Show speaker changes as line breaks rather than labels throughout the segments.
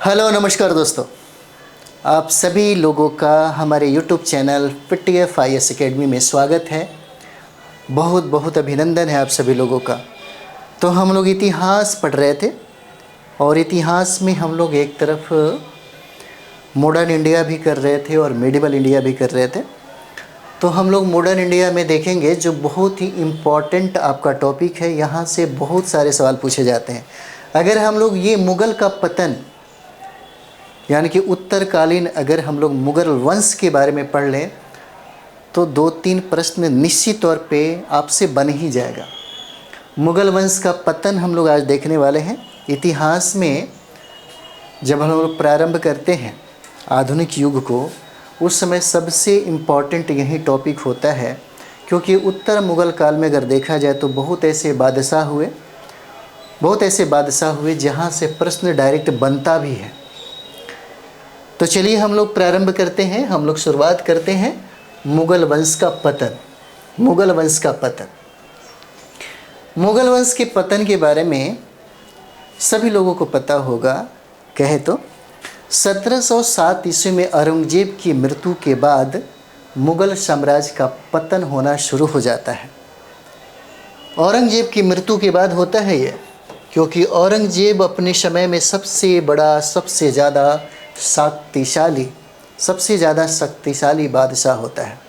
Hello नमस्कार दोस्तों, आप सभी लोगों का हमारे YouTube channel PTF IAS academy में स्वागत है। बहुत बहुत अभिनंदन है आप सभी लोगों का। तो हम लोग इतिहास पढ़ रहे थे और इतिहास में हम लोग एक तरफ मॉडर्न इंडिया भी कर रहे थे और मेडिवल इंडिया भी कर रहे थे। तो हम लोग मॉडर्न इंडिया में देखेंगे जो बहुत ही इम्पॉर्टेंट आपका टॉपिक है। यहाँ से बहुत सारे सवाल पूछे जाते हैं। अगर हम लोग ये मुग़ल का पतन यानी कि उत्तरकालीन अगर हम लोग मुग़ल वंश के बारे में पढ़ लें तो 2-3 प्रश्न निश्चित तौर पे आपसे बन ही जाएगा। मुग़ल वंश का पतन हम लोग आज देखने वाले हैं। इतिहास में जब हम लोग प्रारंभ करते हैं आधुनिक युग को, उस समय सबसे इम्पॉर्टेंट यही टॉपिक होता है, क्योंकि उत्तर मुग़ल काल में अगर देखा जाए तो बहुत ऐसे बादशाह हुए जहाँ से प्रश्न डायरेक्ट बनता भी है। तो चलिए हम लोग प्रारंभ करते हैं। हम लोग शुरुआत करते हैं मुग़ल वंश का पतन। मुग़ल वंश का पतन, मुग़ल वंश के पतन के बारे में सभी लोगों को पता होगा। कहे तो 1707 ईस्वी में औरंगजेब की मृत्यु के बाद मुग़ल साम्राज्य का पतन होना शुरू हो जाता है। औरंगजेब की मृत्यु के बाद होता है ये, क्योंकि औरंगजेब अपने समय में सबसे बड़ा, सबसे ज़्यादा शक्तिशाली बादशाह होता है।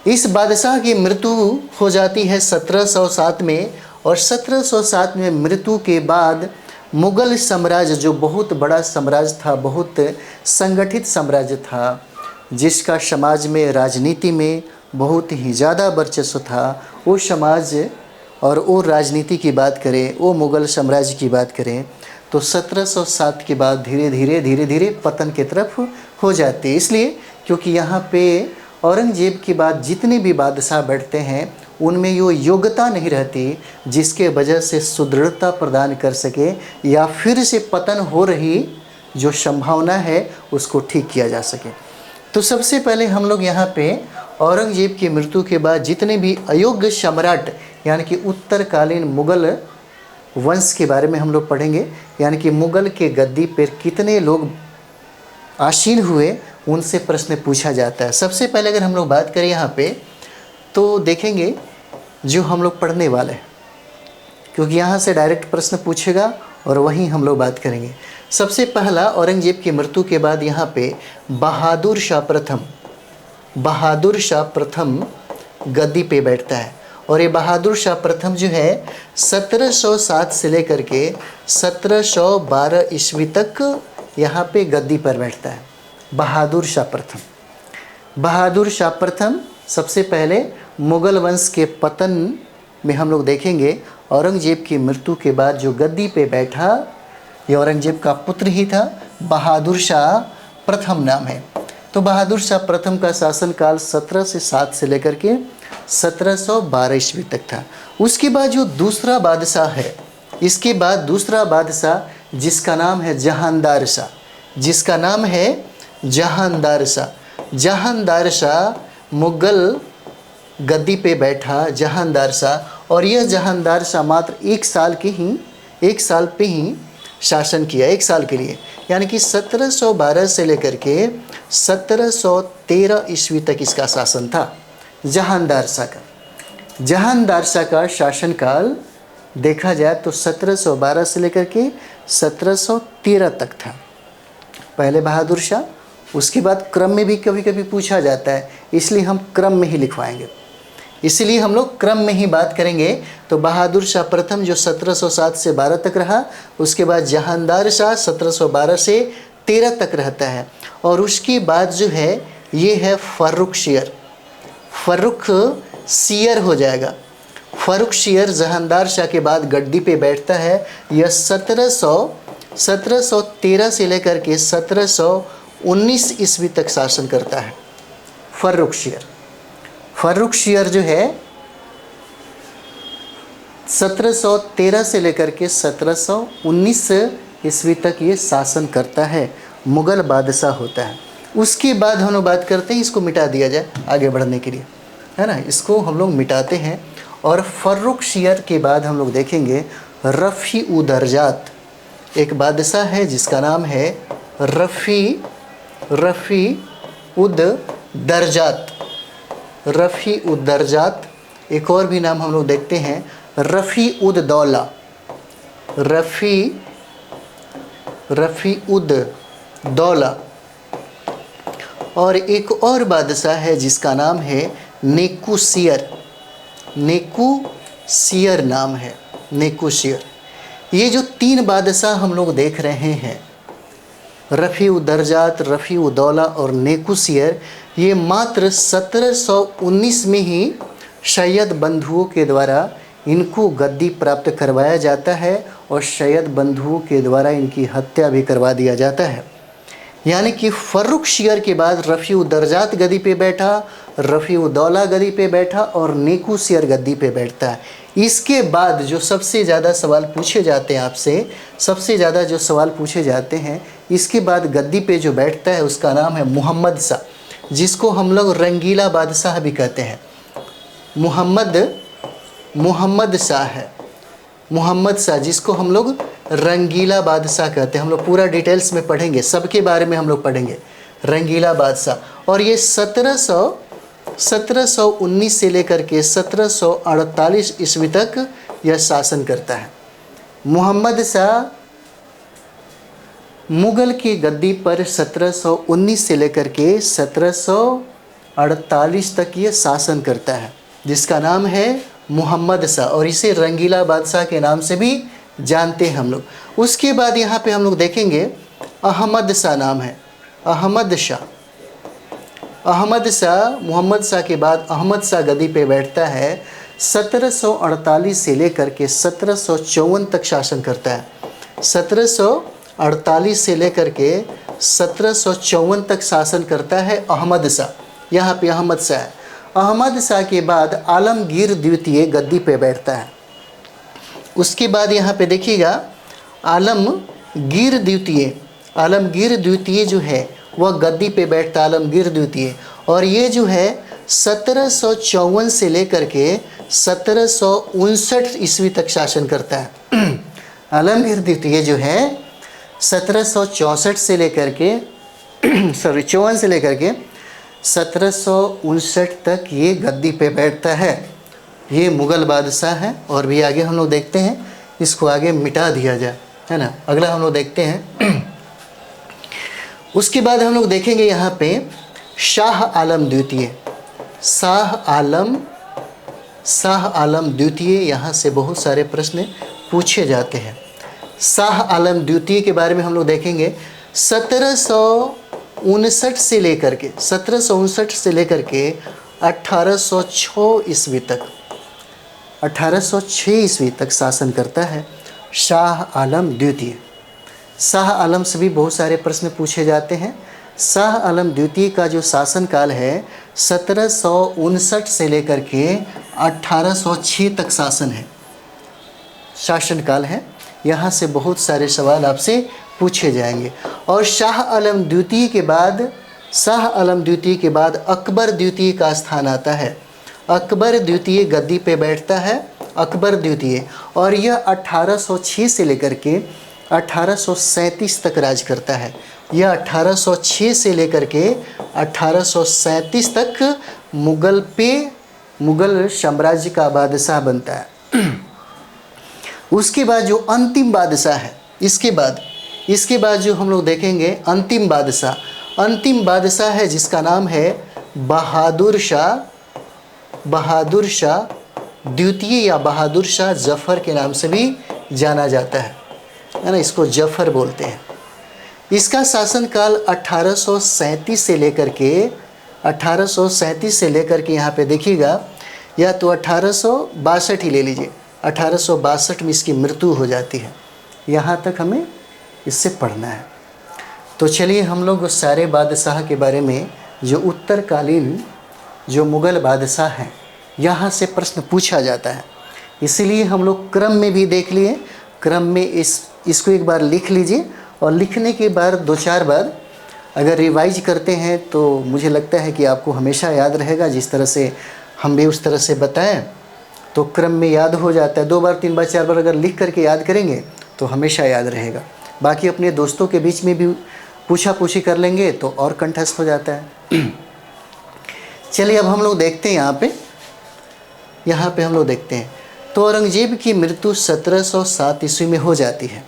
इस बादशाह की मृत्यु हो जाती है 1707 में, और 1707 में मृत्यु के बाद मुग़ल साम्राज्य जो बहुत बड़ा साम्राज्य था, बहुत संगठित साम्राज्य था, जिसका समाज में, राजनीति में बहुत ही ज़्यादा वर्चस्व था, वो समाज और वो राजनीति की बात करें, वो मुग़ल साम्राज्य की बात करें तो 1707 के बाद धीरे धीरे पतन की तरफ हो जाती है। इसलिए क्योंकि यहाँ पे औरंगजेब के बाद जितने भी बादशाह बैठते हैं उनमें यो योग्यता नहीं रहती जिसके वजह से सुदृढ़ता प्रदान कर सके या फिर से पतन हो रही जो संभावना है उसको ठीक किया जा सके। तो सबसे पहले हम लोग यहाँ पे औरंगजेब की मृत्यु के बाद जितने भी अयोग्य सम्राट यानी कि उत्तरकालीन मुग़ल वंश के बारे में हम लोग पढ़ेंगे, यानी कि मुग़ल के गद्दी पर कितने लोग आसीन हुए उनसे प्रश्न पूछा जाता है। सबसे पहले अगर हम लोग बात करें यहाँ पे तो देखेंगे जो हम लोग पढ़ने वाले हैं, क्योंकि यहाँ से डायरेक्ट प्रश्न पूछेगा और वहीं हम लोग बात करेंगे। सबसे पहला औरंगजेब की मृत्यु के बाद यहाँ पे बहादुर शाह प्रथम गद्दी पे बैठता है। और ये बहादुर शाह प्रथम जो है 1707 से लेकर के 1712 ईस्वी तक यहाँ पे गद्दी पर बैठता है। बहादुर शाह प्रथम सबसे पहले मुग़ल वंश के पतन में हम लोग देखेंगे। औरंगजेब की मृत्यु के बाद जो गद्दी पे बैठा ये औरंगजेब का पुत्र ही था, बहादुर शाह प्रथम नाम है। तो बहादुर शाह प्रथम का शासनकाल 1707 से लेकर के 1712 ईस्वी तक था। उसके बाद जो दूसरा बादशाह है, इसके बाद दूसरा बादशाह जिसका नाम है जहानदार शाह मुग़ल गद्दी पे बैठा जहानदार शाह। और यह जहानदार शाह मात्र एक साल पे ही शासन किया, 1 साल के लिए, यानी कि 1712 से लेकर के 1713 ईस्वी तक इसका शासन था। जहानदार शाह का शासनकाल देखा जाए तो 1712 से लेकर के 1713 तक था। पहले बहादुर शाह, उसके बाद क्रम में भी कभी कभी पूछा जाता है, इसलिए हम क्रम में ही लिखवाएंगे, इसलिए हम लोग क्रम में ही बात करेंगे। तो बहादुर शाह प्रथम जो 1707 से 12 तक रहा, उसके बाद जहानदार शाह 1712 से 13 तक रहता है। और उसके बाद जो है ये है फर्रुख शेर हो जाएगा। फर्रुख शेर जहानदार शाह के बाद गद्दी पे बैठता है। यह 1713 से लेकर के 1719 ईस्वी तक शासन करता है। फर्रुख शेर जो है 1713 से लेकर के 1719 ईस्वी तक ये शासन करता है, मुग़ल बादशाह होता है। उसके बाद हम लोग बात करते हैं, इसको मिटा दिया जाए आगे बढ़ने के लिए, है ना, इसको हम लोग मिटाते हैं। और फर्रुख शेर के बाद हम लोग देखेंगे रफ़ी-उद-दर्जात एक बादशाह है जिसका नाम है रफ़ी उद दरजात। रफ़ी उद दरजात। एक और भी नाम हम लोग देखते हैं रफ़ी उद दौला। रफ़ी उद दौला। और एक और बादशाह है जिसका नाम है नेकुसियर। नेकुसियर नाम है, नेकुसियर। ये जो 3 बादशाह हम लोग देख रहे हैं, रफ़ी उद दरजात, रफ़ी उद दौला और नेकुसियर, ये मात्र 1719 में ही सैयद बंधुओं के द्वारा इनको गद्दी प्राप्त करवाया जाता है और सैयद बंधुओं के द्वारा इनकी हत्या भी करवा दिया जाता है। यानी कि फर्रुखशियर के बाद रफ़ी उद दरजात गद्दी पे बैठा, रफ़ी उद दौला गद्दी पे बैठा और नेकुसियर गद्दी पे बैठता है। इसके बाद जो सबसे ज़्यादा सवाल पूछे जाते हैं आपसे, सबसे ज़्यादा जो सवाल पूछे जाते हैं, इसके बाद गद्दी पे जो बैठता है उसका नाम है मुहम्मद शाह, जिसको हम लोग रंगीला बादशाह भी कहते हैं। मुहम्मद शाह है, मुहम्मद शाह, जिसको हम लोग रंगीला बादशाह कहते हैं। हम लोग पूरा डिटेल्स में पढ़ेंगे, सबके बारे में हम लोग पढ़ेंगे, रंगीला बादशाह। और ये 1719 से लेकर के 1748 ईस्वी तक यह शासन करता है। मुहम्मद शाह मुग़ल की गद्दी पर 1719 से लेकर के 1748 तक ये शासन करता है, जिसका नाम है मुहम्मद शाह, और इसे रंगीला बादशाह के नाम से भी जानते हैं हम लोग। उसके बाद यहाँ पे हम लोग देखेंगे अहमद शाह नाम है, अहमद शाह। मुहम्मद शाह के बाद अहमद शाह गद्दी पे बैठता है। 1748 से लेकर के 1754 तक शासन करता है। 1748 से लेकर के 1754 तक शासन करता है अहमद शाह। यहाँ पे अहमद शाह है। अहमद शाह के बाद आलमगीर द्वितीय गद्दी पे बैठता है। उसके बाद यहाँ पे देखिएगा आलमगीर द्वितीय जो है वह गद्दी पे बैठता है, आलमगीर द्वितीय। और ये जो है 1754 से लेकर के 1759 ईस्वी तक शासन करता है। आलमगीर द्वितीय जो है 1764 से लेकर के 54 से लेकर के 1759 तक ये गद्दी पे बैठता है। ये मुग़ल बादशाह है। और भी आगे हम लोग देखते हैं, इसको आगे मिटा दिया जाए, है ना। अगला हम लोग देखते हैं। उसके बाद हम लोग देखेंगे यहाँ पे शाह आलम द्वितीय। शाह आलम द्वितीय, यहाँ से बहुत सारे प्रश्न पूछे जाते हैं। शाह आलम द्वितीय के बारे में हम लोग देखेंगे। 1759 से लेकर के 1806 ईस्वी तक 1806 ईस्वी तक शासन करता है शाह आलम द्वितीय। शाह आलम से भी बहुत सारे प्रश्न पूछे जाते हैं। शाह आलम द्वितीय का जो शासनकाल है 1759 से लेकर के 1806 तक शासनकाल है। यहाँ से बहुत सारे सवाल आपसे पूछे जाएंगे। और शाह आलम द्वितीय के बाद अकबर द्वितीय का स्थान आता है। अकबर द्वितीय गद्दी पे बैठता है, अकबर द्वितीय, और यह 1806 से लेकर के 1837 तक राज करता है। यह 1806 से लेकर के 1837 तक मुग़ल साम्राज्य का बादशाह बनता है। उसके बाद जो अंतिम बादशाह है, इसके बाद जो हम लोग देखेंगे अंतिम बादशाह है जिसका नाम है बहादुर शाह द्वितीय या बहादुर शाह जफ़र के नाम से भी जाना जाता है ना। इसको जफ़र बोलते हैं। इसका शासनकाल 1837 से लेकर के यहाँ पे देखिएगा, या तो 1862 ही ले लीजिए, 1862 में इसकी मृत्यु हो जाती है। यहाँ तक हमें इससे पढ़ना है। तो चलिए हम लोग उस सारे बादशाह के बारे में, जो उत्तरकालीन जो मुग़ल बादशाह हैं, यहाँ से प्रश्न पूछा जाता है। इसीलिए हम लोग क्रम में भी देख लिए। क्रम में इसको एक बार लिख लीजिए, और लिखने के बाद 2-4 बार अगर रिवाइज करते हैं तो मुझे लगता है कि आपको हमेशा याद रहेगा। जिस तरह से हम भी उस तरह से बताएं तो क्रम में याद हो जाता है। 2 बार 3 बार 4 बार अगर लिख करके याद करेंगे तो हमेशा याद रहेगा। बाकी अपने दोस्तों के बीच में भी पूछा पूछी कर लेंगे तो और कंठस्थ हो जाता है। चलिए अब हम लोग देखते हैं यहाँ पे हम लोग देखते हैं। तो औरंगजेब की मृत्यु 1707 ईस्वी में हो जाती है।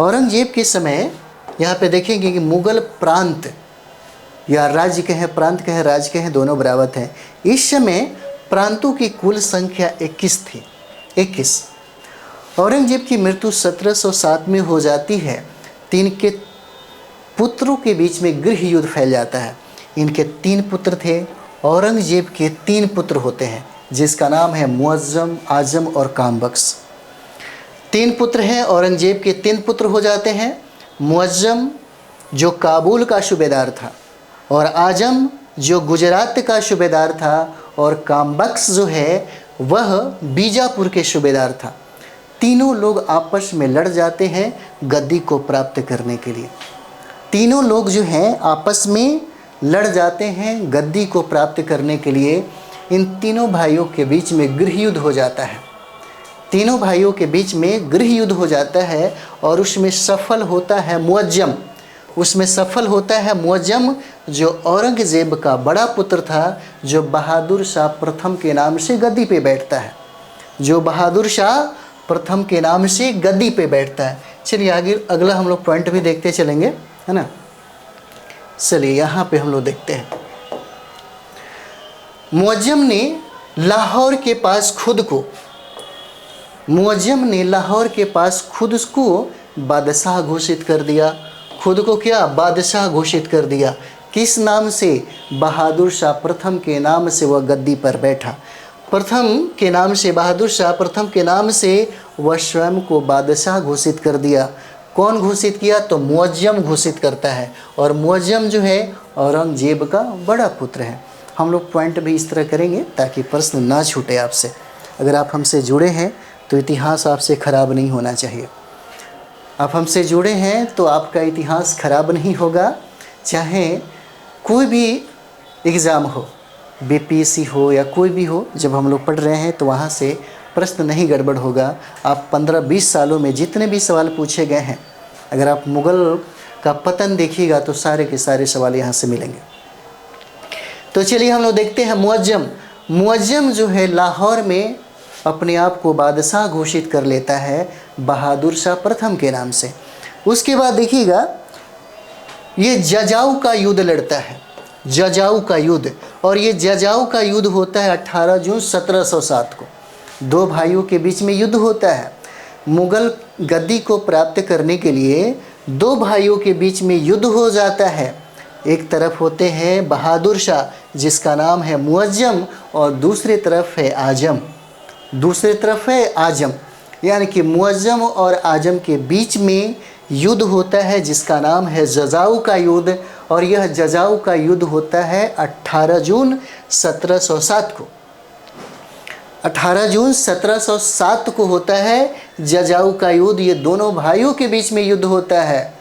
औरंगजेब के समय यहाँ पे देखेंगे कि मुग़ल प्रांत या राज्य कहें, प्रांत कहें, राज्य कहें, दोनों बराबर हैं। इस समय प्रांतों की कुल संख्या 21 थी, 21। औरंगजेब की मृत्यु 1707 में हो जाती है। तीन के पुत्रों के बीच में गृह युद्ध फैल जाता है। इनके 3 पुत्र थे। औरंगजेब के 3 पुत्र होते हैं जिसका नाम है मुअज़्ज़म, आज़म और कामबख्श। 3 पुत्र हैं। औरंगजेब के 3 पुत्र हो जाते हैं। मुअज़्ज़म जो काबुल का सूबेदार था, और आज़म जो गुजरात का सूबेदार था, और कामबख्श जो है वह बीजापुर के सूबेदार था। तीनों लोग आपस में लड़ जाते हैं गद्दी को प्राप्त करने के लिए। तीनों लोग जो हैं आपस में लड़ जाते हैं गद्दी को प्राप्त करने के लिए। इन तीनों भाइयों के बीच में गृह युद्ध हो जाता है। तीनों भाइयों के बीच में गृह युद्ध हो जाता है और उसमें सफल होता है मुअज़्ज़म। उसमें सफल होता है मुअज़्ज़म जो औरंगजेब का बड़ा पुत्र था, जो बहादुर शाह प्रथम के नाम से गद्दी पे बैठता है, जो बहादुर शाह प्रथम के नाम से गद्दी पे बैठता है। चलिए आगे अगला हम लोग पॉइंट भी देखते चलेंगे, है ना। चलिए यहाँ पे हम लोग देखते हैं। मुअज़्ज़म ने लाहौर के पास खुद को बादशाह घोषित कर दिया। खुद को क्या? बादशाह घोषित कर दिया। किस नाम से? बहादुर शाह प्रथम के नाम से वह गद्दी पर बैठा। प्रथम के नाम से, बहादुर शाह प्रथम के नाम से वह स्वयं को बादशाह घोषित कर दिया। कौन घोषित किया? तो मुअज़्ज़म घोषित करता है। और मुअज़्ज़म जो है औरंगजेब का बड़ा पुत्र है। हम लोग पॉइंट भी इस तरह करेंगे ताकि प्रश्न ना छूटे आपसे। अगर आप हमसे जुड़े हैं तो इतिहास आपसे ख़राब नहीं होना चाहिए। आप हमसे जुड़े हैं तो आपका इतिहास ख़राब नहीं होगा। चाहे कोई भी एग्ज़ाम हो, बीपीएससी हो या कोई भी हो, जब हम लोग पढ़ रहे हैं तो वहाँ से प्रश्न नहीं गड़बड़ होगा। आप 15-20 सालों में जितने भी सवाल पूछे गए हैं, अगर आप मुग़ल का पतन देखिएगा तो सारे के सारे सवाल यहाँ से मिलेंगे। तो चलिए हम लोग देखते हैं मुअज़्ज़म जो है लाहौर में अपने आप को बादशाह घोषित कर लेता है बहादुर शाह प्रथम के नाम से। उसके बाद देखिएगा ये जजाऊ का युद्ध लड़ता है, जजाऊ का युद्ध। और ये जजाऊ का युद्ध होता है 18 जून 1707 को। 2 भाइयों के बीच में युद्ध होता है। मुग़ल गद्दी को प्राप्त करने के लिए 2 भाइयों के बीच में युद्ध हो जाता है। एक तरफ होते हैं बहादुर शाह जिसका नाम है मुअज़्ज़म, और दूसरी तरफ है आज़म। यानी कि मुअज़्ज़म और आज़म के बीच में युद्ध होता है जिसका नाम है जजाऊ का युद्ध। और यह जजाऊ का युद्ध होता है 18 जून 1707 को। 18 जून 1707 को होता है जजाऊ का युद्ध। ये दोनों भाइयों के बीच में युद्ध होता है।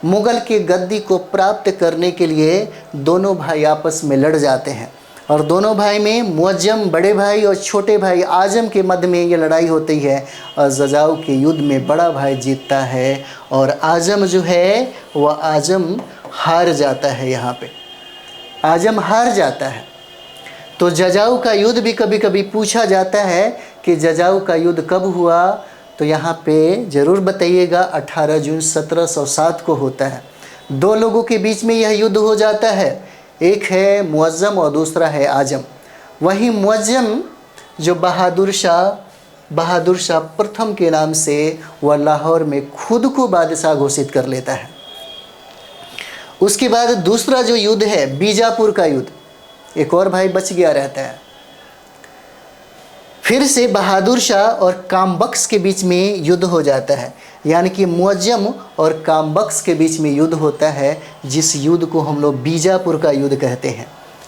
मुग़ल के गद्दी को प्राप्त करने के लिए दोनों भाई आपस में लड़ जाते हैं। और दोनों भाई में मुअज़्ज़म बड़े भाई और छोटे भाई आज़म के मध्य में ये लड़ाई होती है। और जजाऊ के युद्ध में बड़ा भाई जीतता है और आज़म जो है वह आज़म हार जाता है। यहाँ पे आज़म हार जाता है। तो जजाऊ का युद्ध भी कभी कभी पूछा जाता है कि जजाऊ का युद्ध कब हुआ, तो यहाँ पे ज़रूर बताइएगा। 18 जून 1707 को होता है। 2 लोगों के बीच में यह युद्ध हो जाता है। एक है मुअज़्ज़म और दूसरा है आज़म। वहीं मुअज़्ज़म जो बहादुर शाह प्रथम के नाम से वह लाहौर में खुद को बादशाह घोषित कर लेता है। उसके बाद दूसरा जो युद्ध है बीजापुर का युद्ध, एक और भाई बच गया रहता है। फिर से बहादुर शाह और कामबख्श के बीच में युद्ध हो जाता है। यानी कि मुअज़्ज़म और कामबख्श के बीच में युद्ध होता है, जिस युद्ध को हम लोग बीजापुर का युद्ध कहते हैं।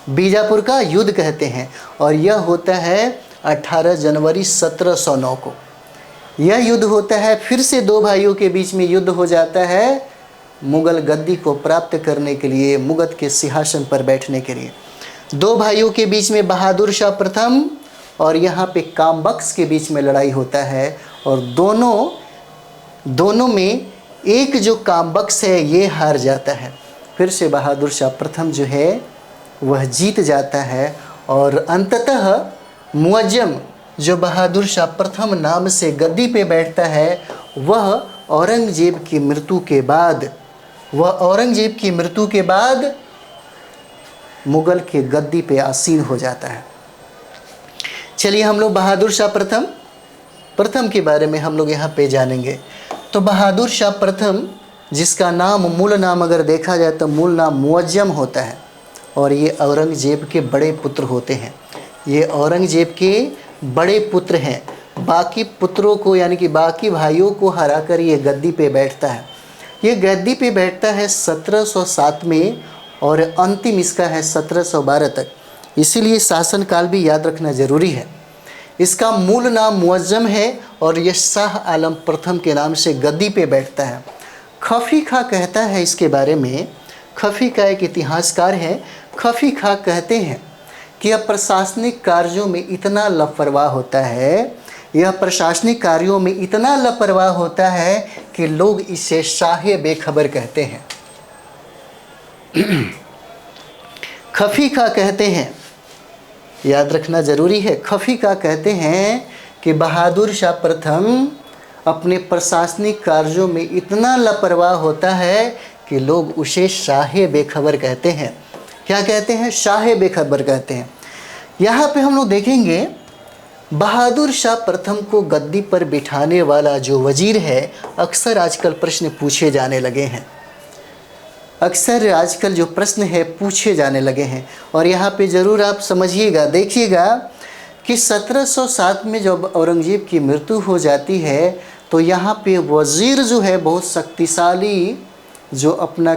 बीजापुर का युद्ध कहते हैं। और यह होता है 18 जनवरी 1709 को। यह युद्ध होता है। फिर से 2 भाइयों के बीच में युद्ध हो जाता है मुग़ल गद्दी को प्राप्त करने के लिए, मुग़ल के सिंहासन पर बैठने के लिए। 2 भाइयों के बीच में बहादुर शाह प्रथम और यहाँ पे कामबख्श के बीच में लड़ाई होता है। और दोनों में एक जो कामबख्श है ये हार जाता है। फिर से बहादुर शाह प्रथम जो है वह जीत जाता है और अंततः मुअज्जम जो बहादुर शाह प्रथम नाम से गद्दी पे बैठता है वह औरंगजेब की मृत्यु के बाद मुगल के गद्दी पे आसीन हो जाता है। चलिए हम लोग बहादुर शाह प्रथम के बारे में हम लोग यहाँ पे जानेंगे। तो बहादुर शाह प्रथम जिसका नाम मूल नाम अगर देखा जाए तो मूल नाम मुअज्जम होता है और ये औरंगजेब के बड़े पुत्र होते हैं। ये औरंगजेब के बड़े पुत्र हैं। बाकी पुत्रों को यानी कि बाकी भाइयों को हराकर ये गद्दी पे बैठता है। ये गद्दी पे बैठता है 1707 में और अंतिम इसका है 1712 तक। इसीलिए शासनकाल भी याद रखना ज़रूरी है। इसका मूल नाम मुअज्जम है और यह शाह आलम प्रथम के नाम से गद्दी पे बैठता है। खफी खां कहता है इसके बारे में, खफी खां एक इतिहासकार है। खफी खां कहते हैं कि यह प्रशासनिक कार्यों में इतना लापरवाह होता है कि लोग इसे शाहे बेखबर कहते हैं। खफी खां कहते हैं, याद रखना ज़रूरी है, खफी खां कहते हैं कि बहादुर शाह प्रथम अपने प्रशासनिक कार्यों में इतना लापरवाह होता है कि लोग उसे शाहे बेखबर कहते हैं। क्या कहते हैं? शाहे बेखबर कहते हैं। यहाँ पे हम लोग देखेंगे बहादुर शाह प्रथम को गद्दी पर बिठाने वाला जो वजीर है, अक्सर आजकल प्रश्न पूछे जाने लगे हैं। और यहाँ पे ज़रूर आप समझिएगा, देखिएगा कि 1707 में जब औरंगजेब की मृत्यु हो जाती है तो यहाँ पे वज़ीर जो है बहुत शक्तिशाली जो अपना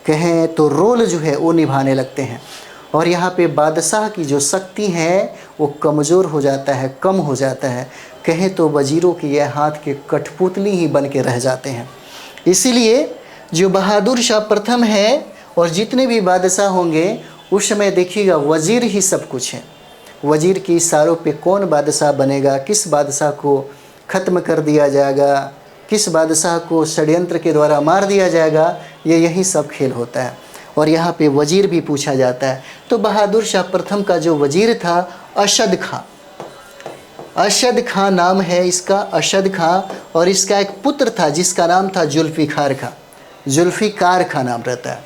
कहें तो रोल जो है वो निभाने लगते हैं और यहाँ पे बादशाह की जो शक्ति है वो कमज़ोर हो जाता है, कम हो जाता है। कहें तो वज़ीरों की यह हाथ के कठपुतली ही बन के रह जाते हैं। इसीलिए जो बहादुर शाह प्रथम है और जितने भी बादशाह होंगे उस समय देखिएगा वज़ीर ही सब कुछ है। वज़ीर के इशारों पे कौन बादशाह बनेगा, किस बादशाह को ख़त्म कर दिया जाएगा, किस बादशाह को षड्यंत्र के द्वारा मार दिया जाएगा, यही सब खेल होता है। और यहाँ पे वज़ीर भी पूछा जाता है। तो बहादुर शाह प्रथम का जो वज़ीर था अशद खां नाम है इसका, अशद खां। और इसका एक पुत्र था जिसका नाम था जुल्फ़िकार खां नाम रहता है।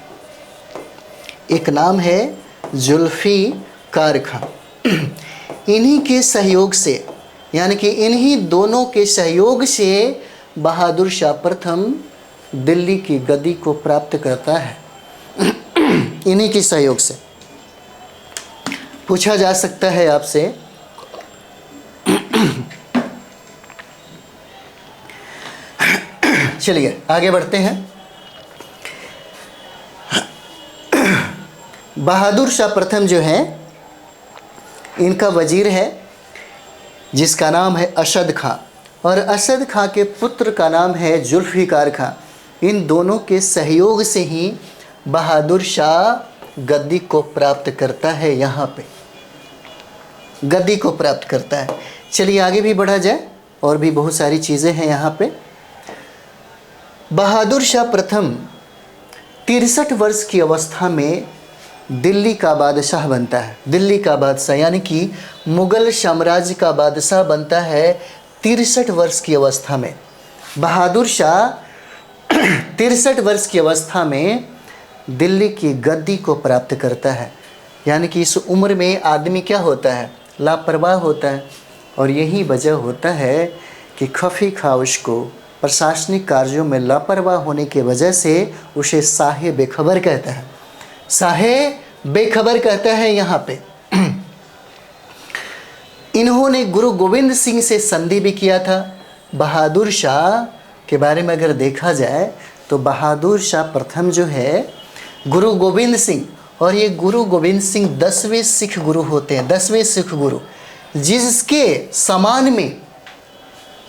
एक नाम है जुल्फ़िकार खां। इन्हीं के सहयोग से यानी कि इन्हीं दोनों के सहयोग से बहादुर शाह प्रथम दिल्ली की गद्दी को प्राप्त करता है। इन्हीं के सहयोग से पूछा जा सकता है आपसे, चलिए आगे बढ़ते हैं। बहादुर शाह प्रथम जो है इनका वजीर है जिसका नाम है अशद खां और अशद खां के पुत्र का नाम है जुल्फ़िकार खां। इन दोनों के सहयोग से ही बहादुर शाह गद्दी को प्राप्त करता है। यहाँ पे गद्दी को प्राप्त करता है। चलिए आगे भी बढ़ा जाए, और भी बहुत सारी चीज़ें हैं यहाँ पे। बहादुर शाह प्रथम 63 वर्ष की अवस्था में दिल्ली का बादशाह बनता है। दिल्ली का बादशाह यानी कि मुग़ल साम्राज्य का बादशाह बनता है 63 वर्ष की अवस्था में। बहादुर शाह 63 वर्ष की अवस्था में दिल्ली की गद्दी को प्राप्त करता है। यानी कि इस उम्र में आदमी क्या होता है? लापरवाह होता है। और यही वजह होता है कि खफी खां उसको प्रशासनिक कार्यों में लापरवाह होने की वजह से उसे शाहे बेखबर कहता है। शाहे बेखबर कहता है यहाँ पे। इन्होंने गुरु गोविंद सिंह से संधि भी किया था। बहादुर शाह के बारे में अगर देखा जाए तो बहादुर शाह प्रथम जो है गुरु गोविंद सिंह, और ये गुरु गोविंद सिंह 10वें सिख गुरु होते हैं। 10वें सिख गुरु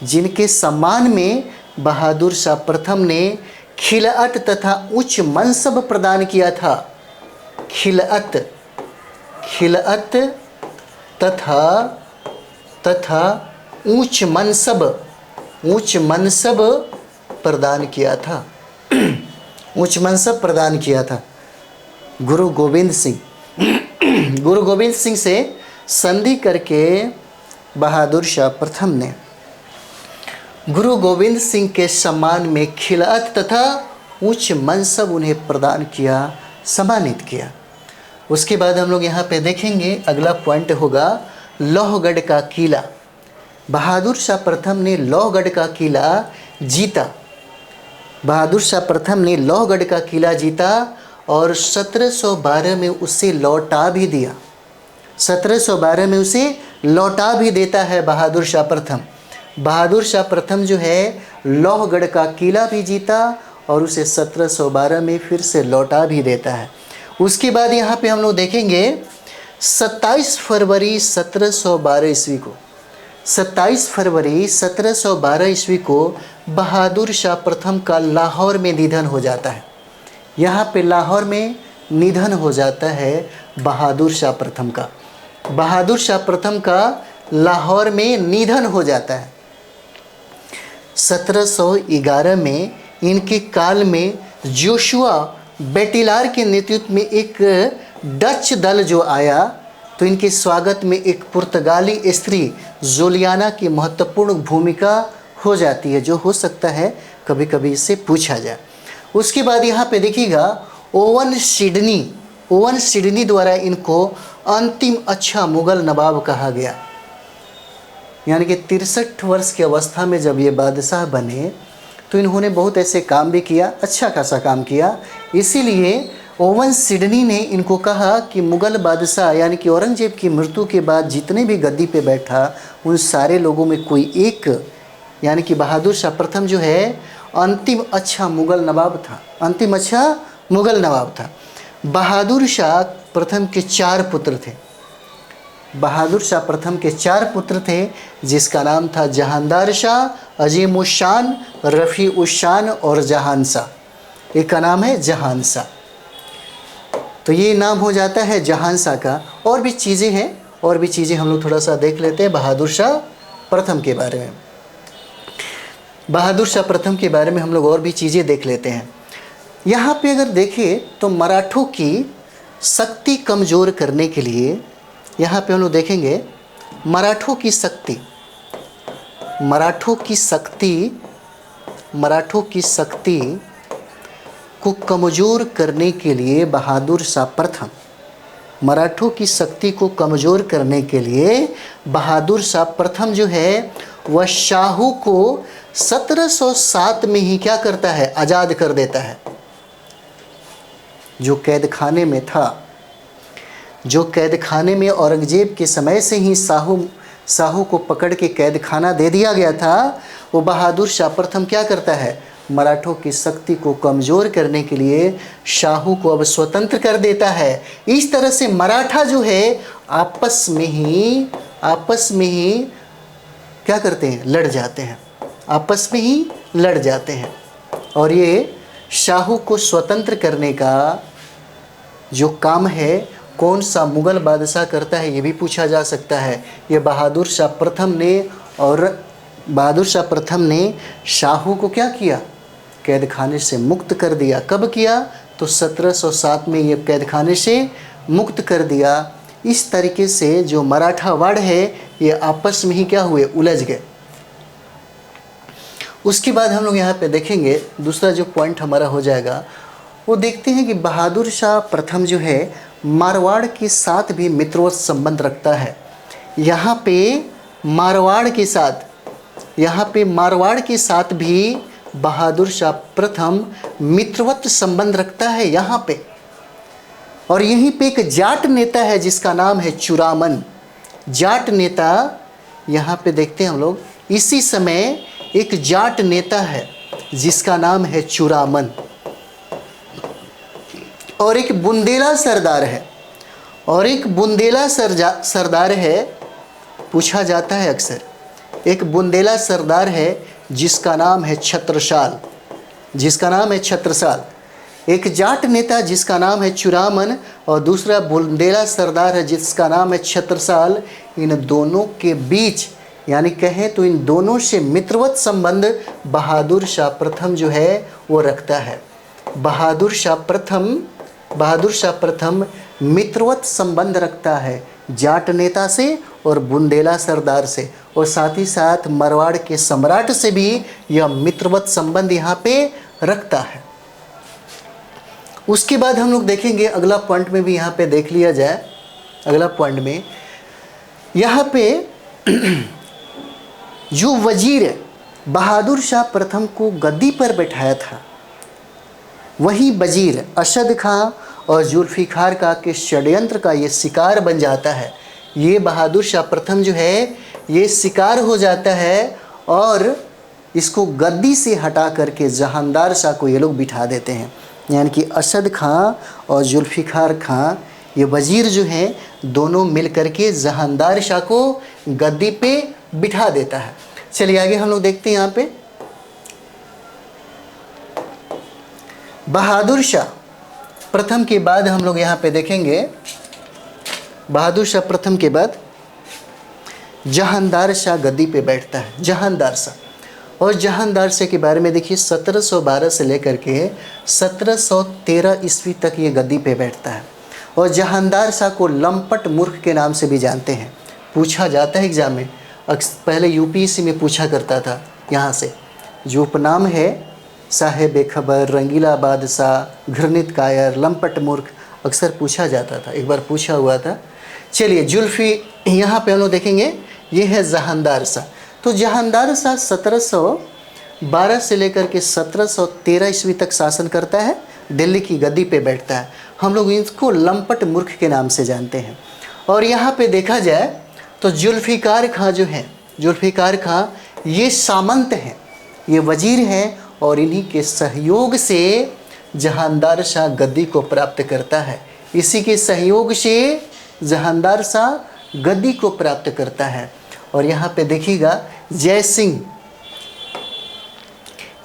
जिनके सम्मान में बहादुर शाह प्रथम ने खिलाअत तथा उच्च मनसब प्रदान किया था। खिलाअत तथा उच्च मनसब प्रदान किया था, उच्च मनसब प्रदान किया था गुरु गोविंद सिंह। गुरु गोविंद सिंह से संधि करके बहादुर शाह प्रथम ने गुरु गोविंद सिंह के सम्मान में खिलात तथा उच्च मनसब उन्हें प्रदान किया, सम्मानित किया। उसके बाद हम लोग यहाँ पे देखेंगे, अगला पॉइंट होगा लोहगढ़ का किला। बहादुर शाह प्रथम ने लोहगढ़ का किला जीता। बहादुर शाह प्रथम ने लोहगढ़ का किला जीता और 1712 में उसे लौटा भी दिया। 1712 में उसे लौटा भी देता है बहादुर शाह प्रथम। बहादुर शाह प्रथम जो है लोहगढ़ का किला भी जीता और उसे 1712 में फिर से लौटा भी देता है। उसके बाद यहाँ पे हम लोग देखेंगे 27 फरवरी 1712 ईस्वी को, 27 फरवरी 1712 ईस्वी को बहादुर शाह प्रथम का लाहौर में निधन हो जाता है। यहाँ पे लाहौर में निधन हो जाता है बहादुर शाह प्रथम का। बहादुर शाह प्रथम का लाहौर में निधन हो जाता है। 1711 में इनके काल में जोशुआ बेटिलार के नेतृत्व में एक डच दल जो आया, तो इनके स्वागत में एक पुर्तगाली स्त्री जोलियाना की महत्वपूर्ण भूमिका हो जाती है, जो हो सकता है कभी कभी इससे पूछा जाए। उसके बाद यहाँ पे देखिएगा ओवन सिडनी द्वारा इनको अंतिम अच्छा मुग़ल नवाब कहा गया। यानी कि 63 वर्ष की अवस्था में जब ये बादशाह बने तो इन्होंने बहुत ऐसे काम भी किया, अच्छा खासा काम किया। इसीलिए ओवन सिडनी ने इनको कहा कि मुग़ल बादशाह यानी कि औरंगजेब की मृत्यु के बाद जितने भी गद्दी पे बैठा उन सारे लोगों में कोई एक, यानी कि बहादुर शाह प्रथम जो है अंतिम अच्छा मुग़ल नवाब था, अंतिम अच्छा मुग़ल नवाब था। बहादुर शाह प्रथम के 4 पुत्र थे। बहादुर शाह प्रथम के 4 पुत्र थे, जिसका नाम था जहानदार शाह, अजीम उस शान, रफ़ी उस शान और जहान शाह। एक का नाम है जहान शाह, तो ये नाम हो जाता है जहान शाह का। और भी चीज़ें हैं, और भी चीज़ें हम लोग थोड़ा सा देख लेते हैं बहादुर शाह प्रथम के बारे में। बहादुर शाह प्रथम के बारे में हम लोग और भी चीज़ें देख लेते हैं। यहाँ पे अगर देखें तो मराठों की शक्ति कमज़ोर करने के लिए यहाँ पे हम लोग देखेंगे मराठों की शक्ति को कमज़ोर करने के लिए बहादुर शाह प्रथम, मराठों की शक्ति को कमज़ोर करने के लिए बहादुर शाह प्रथम जो है वह शाहू को 1707 में ही क्या करता है, आज़ाद कर देता है। जो कैद खाने में था, जो कैद खाने में औरंगजेब के समय से ही शाहू को पकड़ के कैद खाना दे दिया गया था, वो बहादुर शाह प्रथम क्या करता है, मराठों की शक्ति को कमज़ोर करने के लिए शाहू को अब स्वतंत्र कर देता है। इस तरह से मराठा जो है आपस में ही क्या करते हैं, लड़ जाते हैं, आपस में ही लड़ जाते हैं। और ये शाहू को स्वतंत्र करने का जो काम है कौन सा मुग़ल बादशाह करता है, ये भी पूछा जा सकता है। ये बहादुर शाह प्रथम ने, और बहादुर शाह प्रथम ने शाहू को क्या किया, कैद खाने से मुक्त कर दिया। कब किया, तो 1707 में ये कैद खाने से मुक्त कर दिया। इस तरीके से जो मराठा वाड़ है ये आपस में ही क्या हुए, उलझ गए। उसके बाद हम लोग यहाँ पे देखेंगे दूसरा जो पॉइंट हमारा हो जाएगा, वो देखते हैं कि बहादुर शाह प्रथम जो है मारवाड़ के साथ भी मित्रवत संबंध रखता है। यहाँ पे मारवाड़ के साथ भी बहादुर शाह प्रथम मित्रवत संबंध रखता है यहाँ पे। और यहीं पे एक जाट नेता है जिसका नाम है चुरामन। जाट नेता यहाँ पे देखते हैं हम लोग, इसी समय एक जाट नेता है जिसका नाम है चुरामन, और एक बुंदेला सरदार है, पूछा जाता है अक्सर। एक बुंदेला सरदार है जिसका नाम है छत्रसाल, एक जाट नेता जिसका नाम है चुरामन और दूसरा बुंदेला सरदार है जिसका नाम है छत्रसाल। इन दोनों के बीच यानी कहें तो इन दोनों से मित्रवत संबंध बहादुर शाह प्रथम जो है वो रखता है। बहादुर शाह प्रथम मित्रवत संबंध रखता है जाट नेता से और बुंदेला सरदार से, और साथ ही साथ मारवाड़ के सम्राट से भी यह मित्रवत संबंध यहाँ पे रखता है। उसके बाद हम लोग देखेंगे अगला पॉइंट में भी यहाँ पे देख लिया जाए। अगला पॉइंट में यहाँ पे जो वजीर बहादुर शाह प्रथम को गद्दी पर बैठाया था, वही वजीर अरशद खां और जुल्फिकार खां के षड्यंत्र का ये शिकार बन जाता है। ये बहादुर शाह प्रथम जो है ये शिकार हो जाता है और इसको गद्दी से हटा करके जहांदार शाह को ये लोग बिठा देते हैं। यानी कि अरशद खां और जुल्फिकार खां ये वजीर जो हैं दोनों मिल करके जहांदार शाह को गद्दी पे बिठा देता है। चलिए आगे हम लोग देखते हैं यहाँ पे बहादुर शाह प्रथम के बाद हम लोग यहाँ पे देखेंगे बहादुर शाह प्रथम के बाद जहांदार शाह गद्दी पे बैठता है। जहांदार शाह, और जहांदार शाह के बारे में देखिए 1712 से लेकर के 1713 ईस्वी तक ये गद्दी पे बैठता है। और जहांदार शाह को लंपट मूर्ख के नाम से भी जानते हैं। पूछा जाता है एग्जाम में, पहले यूपीएससी में पूछा करता था यहाँ से, जो उपनाम है साहेब बेखबर, रंगीला बादशाह, घृणित कायर, लंपट मूर्ख, अक्सर पूछा जाता था। एक बार पूछा हुआ था। चलिए जुल्फी यहाँ पे हम लोग देखेंगे, ये है जहांदार शाह। तो जहांदार शाह 1712 से लेकर के 1713 ईस्वी तक शासन करता है, दिल्ली की गद्दी पे बैठता है। हम लोग इसको लंपट मूर्ख के नाम से जानते हैं। और यहाँ पे देखा जाए तो जुल्फिकार खां जो हैं, जुल्फिकार खां ये सामंत हैं, ये वजीर हैं, और इन्हीं के सहयोग से जहांदार शाह गद्दी को प्राप्त करता है। इसी के सहयोग से जहांदार शाह गद्दी को प्राप्त करता है। और यहाँ पे देखिएगा जय सिंह,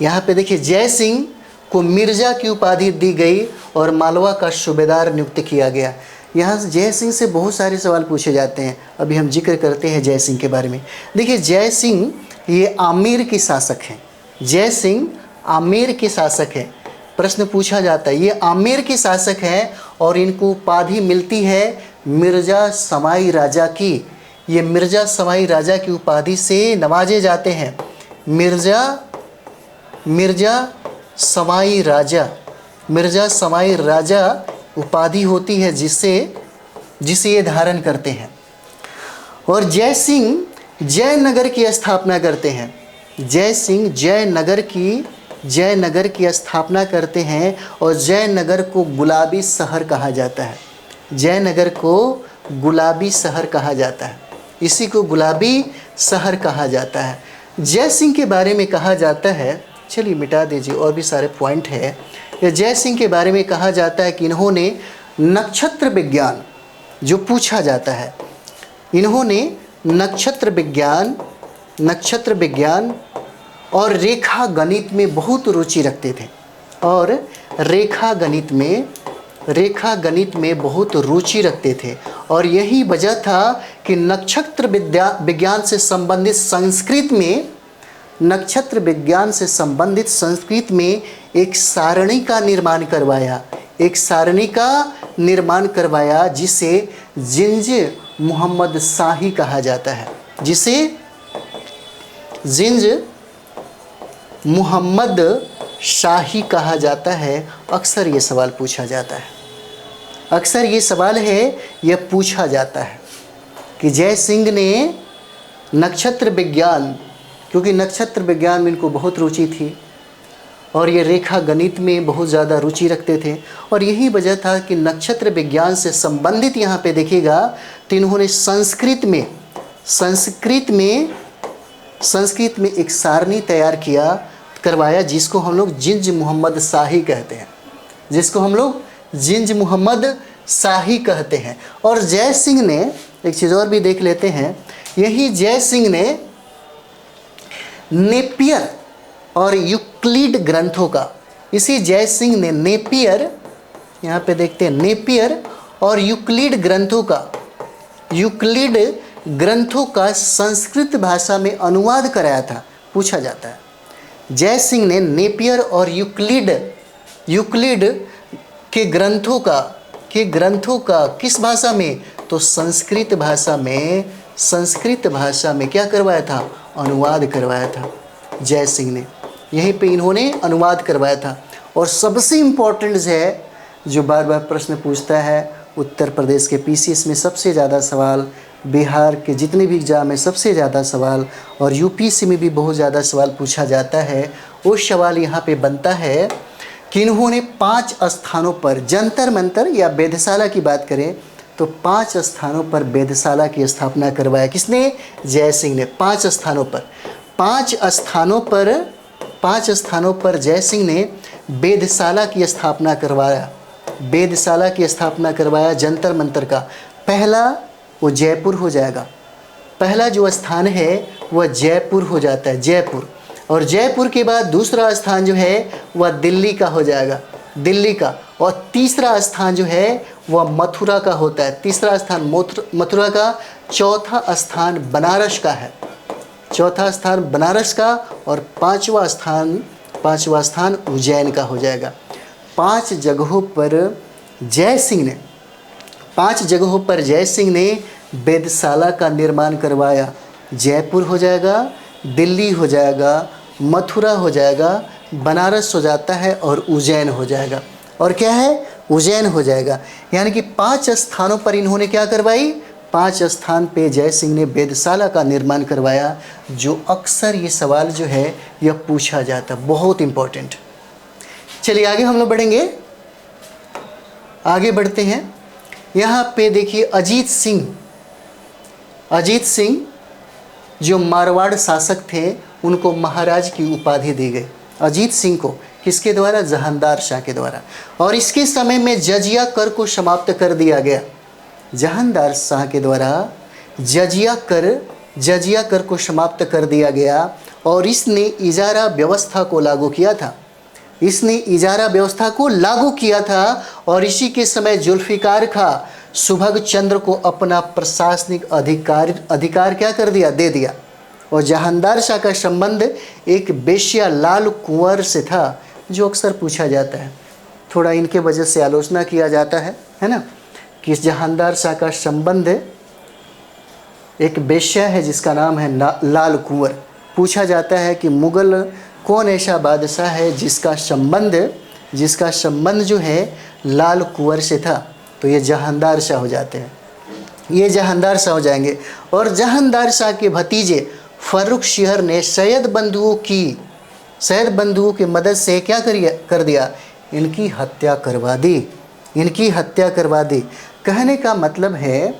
यहाँ पे देखिए जय सिंह को मिर्ज़ा की उपाधि दी गई और मालवा का सूबेदार नियुक्त किया गया। यहाँ जय सिंह से बहुत सारे सवाल पूछे जाते हैं। अभी हम जिक्र करते हैं जय सिंह के बारे में। देखिए जय सिंह ये आमेर के शासक हैं। जय सिंह आमेर के शासक हैं। प्रश्न पूछा जाता है, ये आमेर के शासक हैं और इनको उपाधि मिलती है मिर्ज़ा समाई राजा की। ये मिर्ज़ा समाई राजा की उपाधि से नवाजे जाते हैं। मिर्ज़ा समाई राजा उपाधि होती है जिसे ये धारण करते हैं। और जय सिंह जयनगर की स्थापना करते हैं। जय सिंह जयनगर की स्थापना करते हैं और जयनगर को गुलाबी शहर कहा जाता है। जयनगर को गुलाबी शहर कहा जाता है, इसी को गुलाबी शहर कहा जाता है। जय सिंह के बारे में कहा जाता है, चलिए मिटा दीजिए, और भी सारे पॉइंट है। जय सिंह के बारे में कहा जाता है कि इन्होंने नक्षत्र विज्ञान, जो पूछा जाता है, इन्होंने नक्षत्र विज्ञान और रेखा गणित में बहुत रुचि रखते थे। और रेखा गणित में बहुत रुचि रखते थे। और यही वजह था कि नक्षत्र विज्ञान से संबंधित संस्कृत में एक सारणी का निर्माण करवाया, जिसे जिंज मोहम्मद शाही कहा जाता है। जिसे जिंज मोहम्मद शाही कहा जाता है। अक्सर ये सवाल पूछा जाता है, अक्सर ये सवाल है, यह पूछा जाता है कि जय सिंह ने नक्षत्र विज्ञान, क्योंकि नक्षत्र विज्ञान में इनको बहुत रुचि थी और ये रेखा गणित में बहुत ज़्यादा रुचि रखते थे। और यही वजह था कि नक्षत्र विज्ञान से संबंधित यहाँ पे देखिएगा तो इन्होंने संस्कृत में एक सारणी तैयार करवाया, जिसको हम लोग जिंज मोहम्मद शाही कहते हैं। और जय सिंह ने एक चीज़ और भी देख लेते हैं, यही जय सिंह ने नेपियर और यूक्लिड ग्रंथों का, इसी जय सिंह ने नेपियर, यहाँ पे देखते हैं नेपियर और यूक्लिड ग्रंथों का संस्कृत भाषा में अनुवाद कराया था, पूछा जाता है। जय सिंह ने नेपियर और यूक्लिड के ग्रंथों का किस भाषा में, तो संस्कृत भाषा में क्या करवाया था, अनुवाद करवाया था जय सिंह ने। यहीं पे इन्होंने अनुवाद करवाया था। और सबसे इम्पोर्टेंट है जो बार बार प्रश्न पूछता है, उत्तर प्रदेश के पीसीएस में सबसे ज़्यादा सवाल, बिहार के जितने भी एग्जाम में सबसे ज़्यादा सवाल, और यूपीएससी में भी बहुत ज़्यादा सवाल पूछा जाता है। वो सवाल यहाँ पे बनता है कि इन्होंने 5 स्थानों पर, जंतर मंतर या वेधशाला की बात करें तो 5 स्थानों पर वेधशाला की स्थापना करवाया। किसने, जय सिंह ने। 5 स्थानों पर जय सिंह ने वेधशाला की स्थापना करवाया, जंतर मंतर का। पहला वो जयपुर हो जाएगा, पहला जो स्थान है वह जयपुर हो जाता है, जयपुर। और जयपुर के बाद दूसरा स्थान जो है वह दिल्ली का हो जाएगा, दिल्ली का। और तीसरा स्थान जो है वह मथुरा का होता है, तीसरा स्थान मथुरा का। चौथा स्थान बनारस का है, चौथा स्थान बनारस का। और पांचवा स्थान उज्जैन का हो जाएगा। 5 जगहों पर जय सिंह ने वेधशाला का निर्माण करवाया। जयपुर हो जाएगा, दिल्ली हो जाएगा, मथुरा हो जाएगा, बनारस हो जाता है और उज्जैन हो जाएगा। और क्या है, उज्जैन हो जाएगा। यानी कि 5 स्थानों पर इन्होंने क्या करवाई, 5 स्थान पे जय सिंह ने वेधशाला का निर्माण करवाया। जो अक्सर ये सवाल जो है यह पूछा जाता, बहुत इम्पोर्टेंट। चलिए आगे हम लोग बढ़ेंगे, आगे बढ़ते हैं। यहाँ पे देखिए अजीत सिंह जो मारवाड़ शासक थे उनको महाराज की उपाधि दी गई। अजीत सिंह को किसके द्वारा, जहांदार शाह के द्वारा। और इसके समय में जजिया कर को समाप्त कर दिया गया, जहांदार शाह के द्वारा जजिया कर को समाप्त कर दिया गया। और इसने इजारा व्यवस्था को लागू किया था। और इसी के समय जुल्फिकार खां सुभग चंद्र को अपना प्रशासनिक अधिकार क्या कर दिया, दे दिया। और जहांदार शाह का संबंध एक बेश्या लाल कुंवर से था, जो अक्सर पूछा जाता है। थोड़ा इनके वजह से आलोचना किया जाता है ना, कि जहांदार शाह का संबंध एक बेश्या है जिसका नाम है लाल कुंवर। पूछा जाता है कि मुगल कौन ऐसा बादशाह है जिसका संबंध जो है लाल कुंवर से था, तो ये जहांदार शाह हो जाते हैं, ये जहांदार शाह हो जाएंगे। और जहांदार शाह के भतीजे फर्रुखशियर ने सैयद बंधुओं की मदद से क्या कर दिया, इनकी हत्या करवा दी। कहने का मतलब है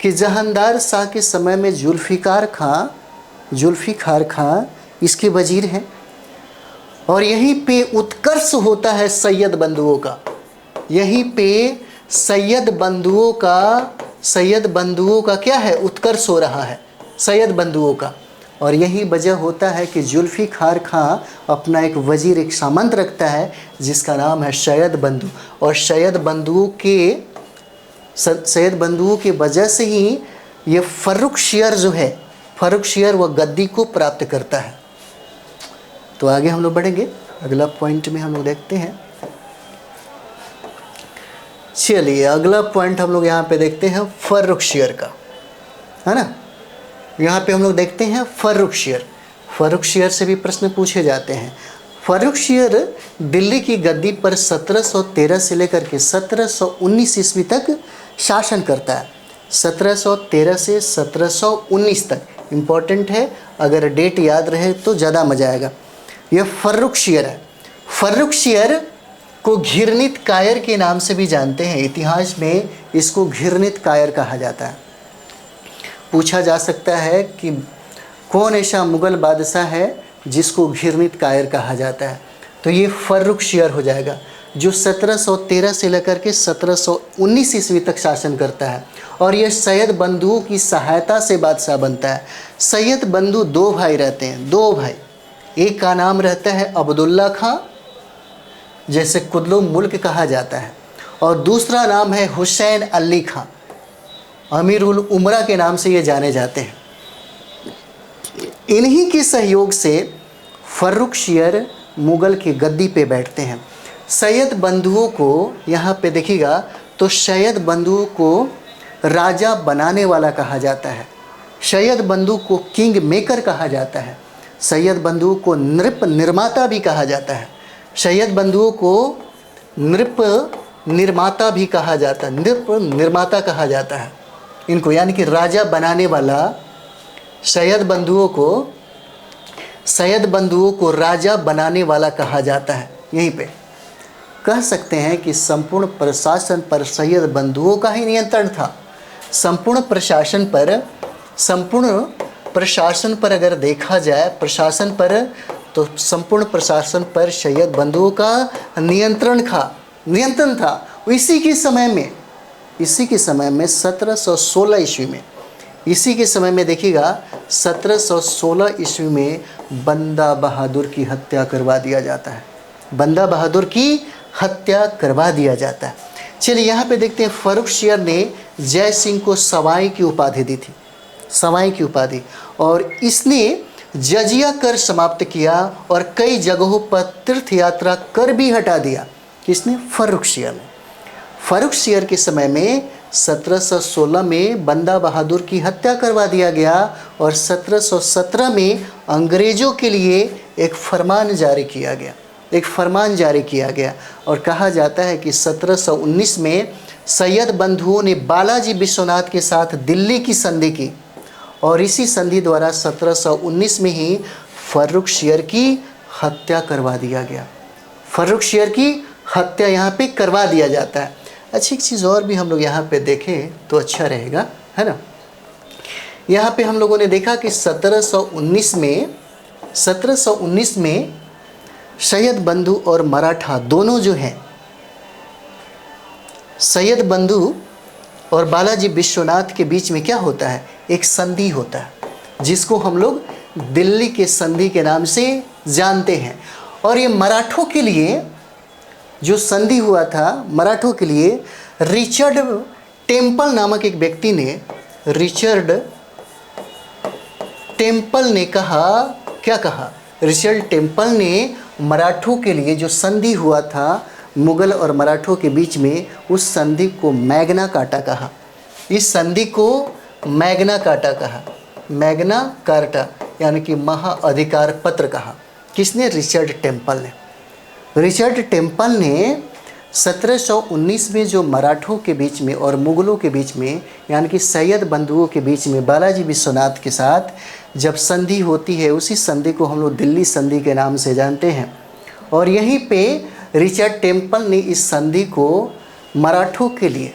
कि जहांदार शाह के समय में जुल्फिकार खां इसके वजीर हैं। और यहीं पे उत्कर्ष होता है सैयद बंधुओं का, यहीं पे सैयद बंधुओं का क्या है, उत्कर्ष हो रहा है सैयद बंधुओं का। और यही वजह होता है कि जुल्फिकार खां अपना एक वजीर, एक सामंत रखता है जिसका नाम है सैयद बंधु। और सैयद बंधुओं के वजह से ही ये फर्रुखशियर वह गद्दी को प्राप्त करता है। तो आगे हम लोग बढ़ेंगे, अगला पॉइंट में हम लोग देखते हैं। चलिए अगला पॉइंट हम लोग यहाँ पे देखते हैं फर्रुखशियर का, है ना। यहाँ पे हम लोग देखते हैं फर्रुखशियर से भी प्रश्न पूछे जाते हैं। फर्रुखशियर दिल्ली की गद्दी पर 1713 से लेकर के 1719 ईस्वी तक शासन करता है। 1713 से 1719 तक इम्पॉर्टेंट है, अगर डेट याद रहे तो ज़्यादा मजा आएगा। यह फर्रुखशियर है। फर्रुखशियर को घिरनित कायर के नाम से भी जानते हैं, इतिहास में इसको घिरनित कायर कहा जाता है। पूछा जा सकता है कि कौन ऐसा मुगल बादशाह है जिसको घिरनित कायर कहा जाता है, तो ये फर्रुखशियर हो जाएगा, जो 1713 से लेकर के 1719 ईस्वी तक शासन करता है। और ये सैयद बंधुओं की सहायता से बादशाह बनता है। सैयद बंधु 2 भाई रहते हैं, 2 भाई। एक का नाम रहता है अब्दुल्ला खां, जैसे कुतुब मुल्क कहा जाता है, और दूसरा नाम है हुसैन अली खां। अमीर उल उमरा के नाम से ये जाने जाते हैं। इन्हीं के सहयोग से फर्रुखशियर मुग़ल की गद्दी पे बैठते हैं। सैयद बंधुओं को यहाँ पे देखिएगा तो सैयद बंधुओं को राजा बनाने वाला कहा जाता है, सैयद बंधु को किंग मेकर कहा जाता है, सैयद बंधुओं को नृप निर्माता भी कहा जाता है, सैयद बंधुओं को नृप निर्माता भी कहा जाता है, नृप निर्माता कहा जाता है इनको, यानी कि राजा बनाने वाला सैयद बंधुओं को राजा बनाने वाला कहा जाता है। यहीं पे कह सकते हैं कि संपूर्ण प्रशासन पर सैयद बंधुओं का ही नियंत्रण था। संपूर्ण प्रशासन पर अगर देखा जाए प्रशासन पर, तो संपूर्ण प्रशासन पर सैयद बंधुओं का नियंत्रण था। इसी के समय में 1716 ईस्वी में, इसी के समय में देखिएगा 1716 ईस्वी में बंदा बहादुर की हत्या करवा दिया जाता है। बंदा बहादुर की हत्या करवा दिया जाता है। चलिए यहाँ पे देखते हैं फर्रुखशियर ने जय सिंह को सवाई की उपाधि दी थी, सवाई की उपाधि, और इसने जजिया कर समाप्त किया और कई जगहों पर तीर्थ यात्रा कर भी हटा दिया। किसने? फर्रुखशियर ने। फर्रुखशियर के समय में 1716 में बंदा बहादुर की हत्या करवा दिया गया और 1717 में अंग्रेज़ों के लिए एक फरमान जारी किया गया और कहा जाता है कि 1719 में सैयद बंधुओं ने बालाजी विश्वनाथ के साथ दिल्ली की संधि की और इसी संधि द्वारा 1719 में ही फर्रुखशियर की हत्या करवा दिया गया। फर्रुखशियर की हत्या यहाँ पे करवा दिया जाता है। अच्छी एक चीज़ और भी हम लोग यहाँ पे देखें तो अच्छा रहेगा, है ना। यहाँ पे हम लोगों ने देखा कि 1719 में सैयद बंधु और मराठा दोनों जो हैं, सैयद बंधु और बालाजी विश्वनाथ के बीच में क्या होता है? एक संधि होता है जिसको हम लोग दिल्ली के संधि के नाम से जानते हैं। और ये मराठों के लिए जो संधि हुआ था, मराठों के लिए रिचर्ड टेम्पल नामक एक व्यक्ति ने, रिचर्ड टेम्पल ने कहा, क्या कहा? रिचर्ड टेम्पल ने मराठों के लिए जो संधि हुआ था मुग़ल और मराठों के बीच में, उस संधि को मैग्ना कार्टा कहा। इस संधि को मैग्ना कार्टा कहा, मैग्ना कार्टा यानी कि महाअधिकार पत्र कहा। किसने? रिचर्ड टेम्पल ने। रिचर्ड टेम्पल ने 1719 में जो मराठों के बीच में और मुग़लों के बीच में, यानी कि सैयद बंधुओं के बीच में बालाजी विश्वनाथ के साथ जब संधि होती है, उसी संधि को हम लोग दिल्ली संधि के नाम से जानते हैं। और यहीं पे रिचर्ड टेम्पल ने इस संधि को मराठों के लिए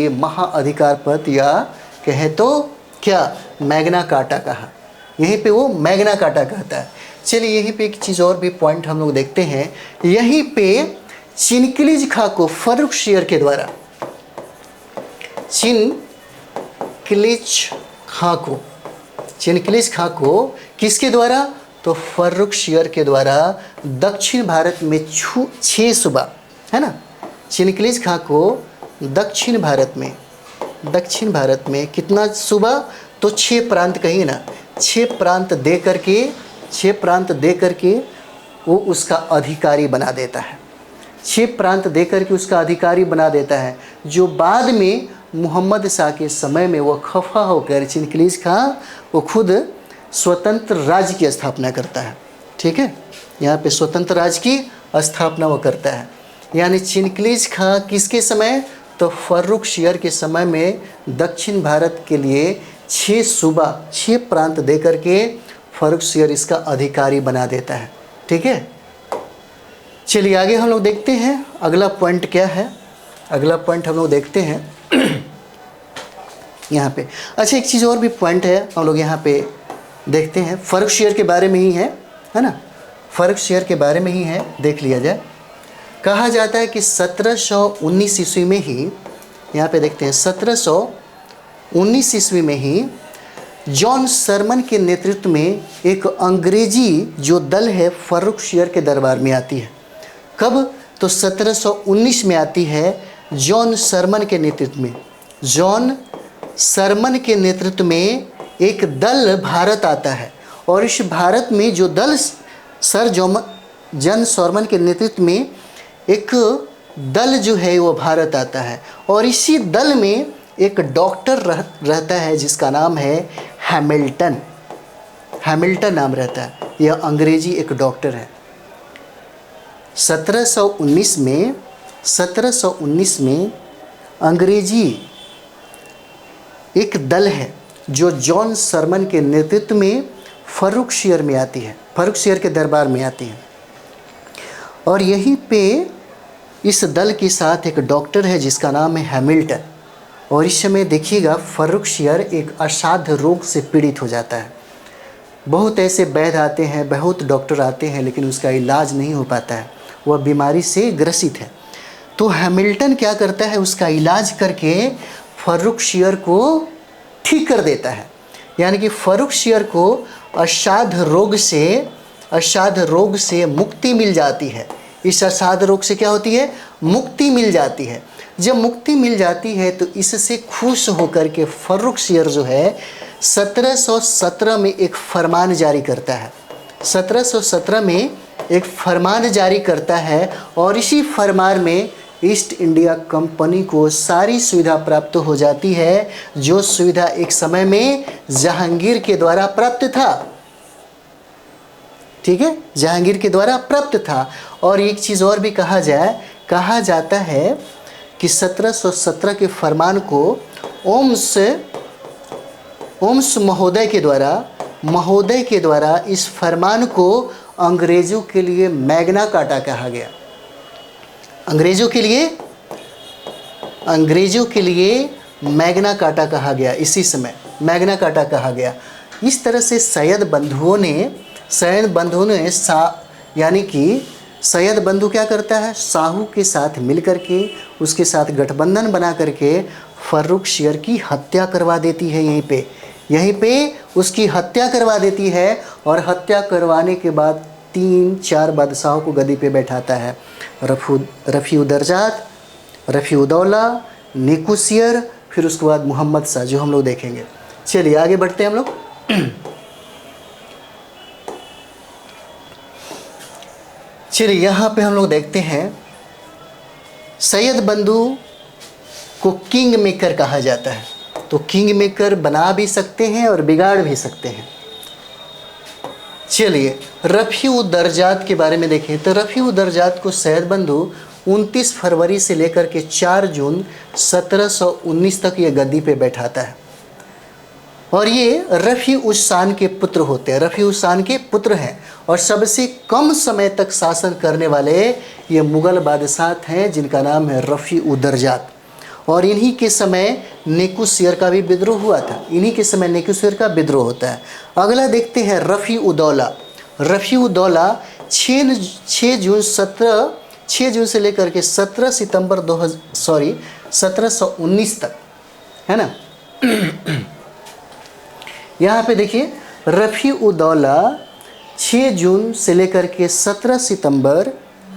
महाअधिकार पद या कहे तो क्या मैग्ना कार्टा कहा। यहीं पे वो मैग्ना कार्टा कहता है। चलिए यहीं पे एक चीज़ और भी पॉइंट हम लोग देखते हैं। यहीं पे चिनकिलिज खां को फर्रुखशियर के द्वारा, चिनकिलिज खां को किसके द्वारा? तो फर्रुखशियर के द्वारा दक्षिण भारत में 6 सूबा, है ना। चिनकिलिज खां को दक्षिण भारत में कितना सूबा? तो 6 प्रांत कहिए ना, 6 प्रांत दे करके वो उसका अधिकारी बना देता है। 6 प्रांत दे करके उसका अधिकारी बना देता है, जो बाद में मोहम्मद शाह के समय में वो खफा होकर चिनकिलिज खां वो खुद स्वतंत्र राज्य की स्थापना करता है। ठीक है, यहाँ पे स्वतंत्र राज्य की स्थापना वो करता है। यानी चिनकिलिज खां किसके समय? तो फर्रुखशियर के समय में दक्षिण भारत के लिए 6 सूबा, 6 प्रांत दे करके फर्रुखशियर इसका अधिकारी बना देता है। ठीक है, चलिए आगे हम लोग देखते हैं अगला पॉइंट क्या है। अगला पॉइंट हम लोग देखते हैं यहाँ पे। अच्छा एक चीज़ और भी पॉइंट है, हम लोग यहाँ पे देखते हैं, फर्रुखशियर के बारे में ही है ना, फर्रुखशियर के बारे में ही है, देख लिया जाए। कहा जाता है कि 1719 ईस्वी में ही, यहाँ पे देखते हैं 1719 ईस्वी में ही जॉन सरमन के नेतृत्व में एक अंग्रेजी जो दल है फर्रुखशियर के दरबार में आती है। कब? तो 1719 में आती है जॉन सरमन के नेतृत्व में। जॉन सरमन के नेतृत्व में एक दल भारत आता है, और इस भारत में जो दल सर जॉन सरमन के नेतृत्व में एक दल जो है वो भारत आता है, और इसी दल में एक डॉक्टर रहता है जिसका नाम है हैमिल्टन। हैमिल्टन नाम रहता है, यह अंग्रेजी एक डॉक्टर है। 1719 में अंग्रेजी एक दल है जो जॉन सरमन के नेतृत्व में फर्रुखशियर में आती है, फर्रुखशियर के दरबार में आती है, और यहीं पे इस दल के साथ एक डॉक्टर है जिसका नाम है हैमिल्टन। और इस समय देखिएगा फर्रुखशियर एक असाध्य रोग से पीड़ित हो जाता है। बहुत ऐसे वैद्य आते हैं, बहुत डॉक्टर आते हैं, लेकिन उसका इलाज नहीं हो पाता है, वह बीमारी से ग्रसित है। तो हैमिल्टन क्या करता है, उसका इलाज करके फर्रुखशियर को ठीक कर देता है। यानी कि फर्रुखशियर को असाध्य रोग से मुक्ति मिल जाती है। इस असाध्य रोग से क्या होती है, मुक्ति मिल जाती है। जब मुक्ति मिल जाती है तो इससे खुश होकर के फर्रुखशियर जो है 1717 में एक फरमान जारी करता है। 1717 में एक फरमान जारी करता है, और इसी फरमान में ईस्ट इंडिया कंपनी को सारी सुविधा प्राप्त हो जाती है, जो सुविधा एक समय में जहांगीर के द्वारा प्राप्त था। ठीक है, जहांगीर के द्वारा प्राप्त था। और एक चीज़ और भी कहा जाता है कि 1717 के फरमान को ओम्स महोदय के द्वारा इस फरमान को अंग्रेजों के लिए मैग्ना कार्टा कहा गया। अंग्रेजों के लिए मैग्ना कार्टा कहा गया। इसी समय मैग्ना कार्टा कहा गया। इस तरह से सैयद बंधुओं ने यानी कि सैयद बंधु क्या करता है, साहू के साथ मिल करके उसके साथ गठबंधन बना करके फर्रुखशियर की हत्या करवा देती है। यहीं पे उसकी हत्या करवा देती है, और हत्या करवाने के बाद 3-4 बादशाहों को गद्दी पे बैठाता है। रफ़ीउद्दर्जात, रफ़ीउद्दौला, निकुसियर, फिर उसके बाद मोहम्मद शाह, जो हम लोग देखेंगे। चलिए आगे बढ़ते हैं हम लोग। चलिए यहाँ पे हम लोग देखते हैं, सैयद बंधु को किंग मेकर कहा जाता है। तो किंग मेकर बना भी सकते हैं और बिगाड़ भी सकते हैं। चलिए रफ़ीउद्दर्जात के बारे में देखें तो रफ़ीउद्दर्जात को सैयद बंधु 29 फरवरी से लेकर के 4 जून 1719 तक ये गद्दी पे बैठाता है, और ये रफ़ी-उस-शान के पुत्र होते हैं। रफ़ी-उस-शान के पुत्र हैं, और सबसे कम समय तक शासन करने वाले ये मुग़ल बादशाह हैं जिनका नाम है रफ़ीउद्दर्जात। और इन्हीं के समय निकुसियर का भी विद्रोह हुआ था। इन्हीं के समय निकुसियर का विद्रोह होता है। अगला देखते हैं रफ़ीउद्दौला। रफ़ीउद्दौला 6 जून से लेकर के 1719 तक, है ना। यहाँ पे देखिए रफ़ीउद्दौला 6 जून से लेकर के 17 सितंबर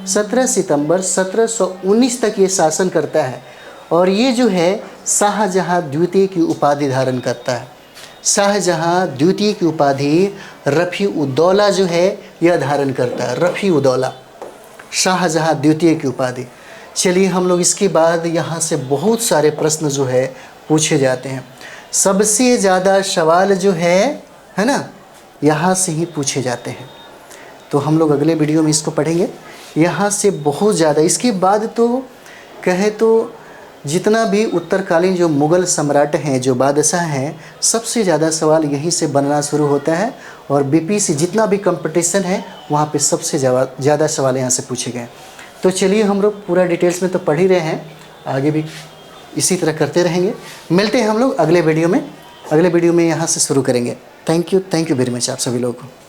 1719 तक ये शासन करता है, और ये जो है शाहजहाँ द्वितीय की उपाधि धारण करता है। शाहजहाँ द्वितीय की उपाधि रफ़ीउद्दौला जो है यह धारण करता है। रफ़ीउद्दौला, शाहजहाँ द्वितीय की उपाधि। चलिए हम लोग इसके बाद यहाँ से बहुत सारे प्रश्न जो है पूछे जाते हैं। सबसे ज़्यादा सवाल जो है ना, यहाँ से ही पूछे जाते हैं। तो हम लोग अगले वीडियो में इसको पढ़ेंगे। यहाँ से बहुत ज़्यादा, इसके बाद तो कहें तो जितना भी उत्तरकालीन जो मुग़ल सम्राट हैं, जो बादशाह हैं, सबसे ज़्यादा सवाल यहीं से बनना शुरू होता है। और बीपीएससी जितना भी कंपटीशन है वहाँ पे सबसे ज़्यादा सवाल यहाँ से पूछे गए। तो चलिए हम लोग पूरा डिटेल्स में तो पढ़ ही रहे हैं, आगे भी इसी तरह करते रहेंगे। मिलते हैं हम लोग अगले वीडियो में। अगले वीडियो में यहाँ से शुरू करेंगे। थैंक यू वेरी मच आप सभी लोगों को।